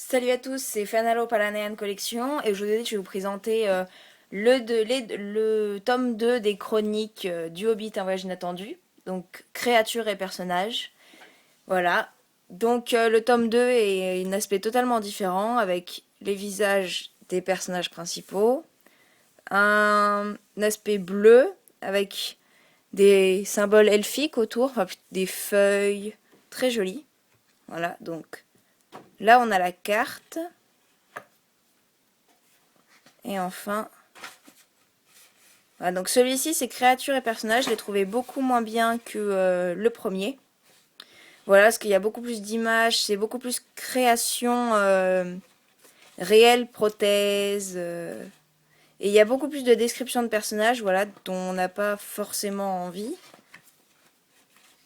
Salut à tous, c'est Fanalo Palanean Collection et aujourd'hui je vais vous présenter le tome 2 des chroniques du Hobbit, un voyage inattendu, donc créatures et personnages. Voilà, donc le tome 2 est un aspect totalement différent avec les visages des personnages principaux, un aspect bleu avec des symboles elfiques autour, enfin des feuilles très jolies. Voilà, donc là on a la carte. Et enfin, voilà, donc celui-ci, c'est créatures et personnages. Je l'ai trouvé beaucoup moins bien que le premier. Voilà, parce qu'il y a beaucoup plus d'images, c'est beaucoup plus création réelle, prothèse. Et il y a beaucoup plus de descriptions de personnages, voilà, dont on n'a pas forcément envie.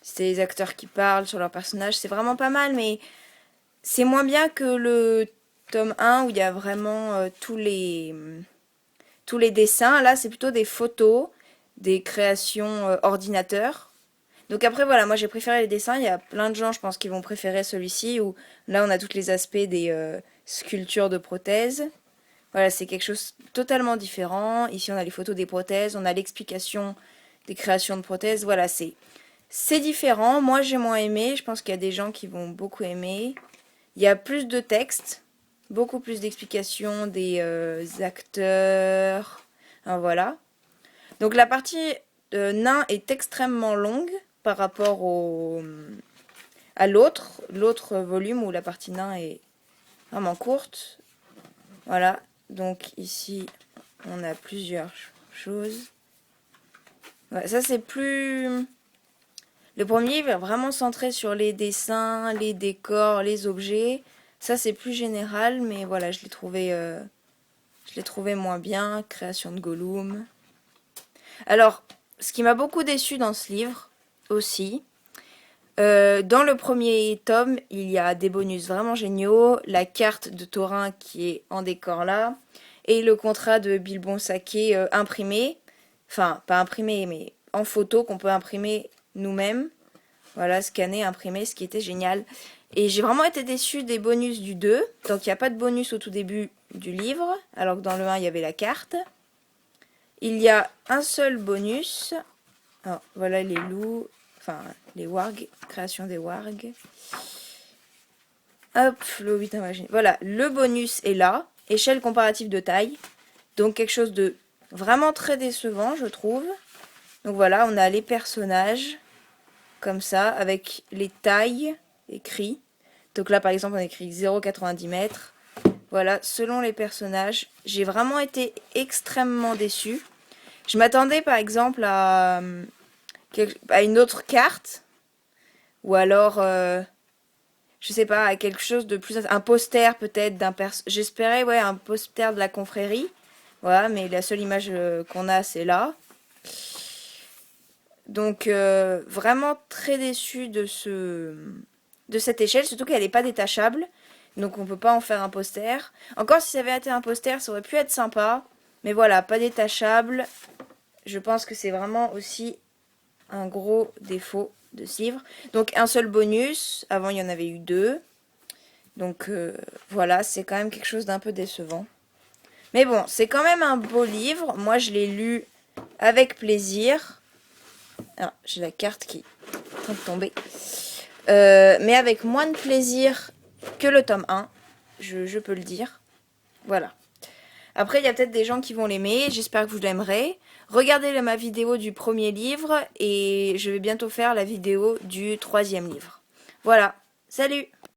C'est les acteurs qui parlent sur leurs personnages, c'est vraiment pas mal, mais c'est moins bien que le tome 1 où il y a vraiment tous les dessins. Là, c'est plutôt des photos, des créations ordinateur. Donc après, voilà, moi j'ai préféré les dessins. Il y a plein de gens, je pense, qui vont préférer celui-ci, où là, on a tous les aspects des sculptures de prothèses. Voilà, c'est quelque chose de totalement différent. Ici, on a les photos des prothèses, on a l'explication des créations de prothèses. Voilà, c'est différent. Moi, j'ai moins aimé. Je pense qu'il y a des gens qui vont beaucoup aimer. Il y a plus de texte, beaucoup plus d'explications des acteurs. Enfin, voilà. Donc la partie nain est extrêmement longue par rapport à l'autre volume où la partie nain est vraiment courte. Voilà. Donc ici, on a plusieurs choses. Ouais, ça c'est plus... Le premier est vraiment centré sur les dessins, les décors, les objets. Ça c'est plus général, mais voilà, je l'ai trouvé moins bien. Création de Gollum. Alors, ce qui m'a beaucoup déçu dans ce livre aussi, dans le premier tome, il y a des bonus vraiment géniaux, la carte de Thorin qui est en décor là, et le contrat de Bilbon Saquet imprimé, enfin pas imprimé mais en photo qu'on peut imprimer nous-mêmes, voilà, scanner, imprimer, ce qui était génial. Et j'ai vraiment été déçue des bonus du 2, donc il n'y a pas de bonus au tout début du livre, alors que dans le 1 il y avait la carte. Il y a un seul bonus. Alors, voilà les loups, enfin les wargs, création des wargs. Hop, le Hobbit imagine. Voilà, le bonus est là, échelle comparative de taille. Donc quelque chose de vraiment très décevant, je trouve. Donc voilà, on a les personnages, comme ça, avec les tailles écrits. Donc là, par exemple, on écrit 0,90 mètres. Voilà, selon les personnages, j'ai vraiment été extrêmement déçue. Je m'attendais par exemple à une autre carte, ou alors, je sais pas, à quelque chose de plus... Un poster peut-être d'un j'espérais, ouais, un poster de la confrérie. Voilà, mais la seule image qu'on a, c'est là. Donc, vraiment très déçue de cette échelle, surtout qu'elle n'est pas détachable. Donc on peut pas en faire un poster. Encore si ça avait été un poster, ça aurait pu être sympa. Mais voilà, pas détachable. Je pense que c'est vraiment aussi un gros défaut de ce livre. Donc un seul bonus, avant il y en avait eu deux. Donc voilà, c'est quand même quelque chose d'un peu décevant. Mais bon, c'est quand même un beau livre. Moi je l'ai lu avec plaisir. Ah, j'ai la carte qui est en train de tomber. Mais avec moins de plaisir que le tome 1, je peux le dire. Voilà. Après, il y a peut-être des gens qui vont l'aimer, j'espère que vous l'aimerez. Regardez ma vidéo du premier livre et je vais bientôt faire la vidéo du troisième livre. Voilà, salut!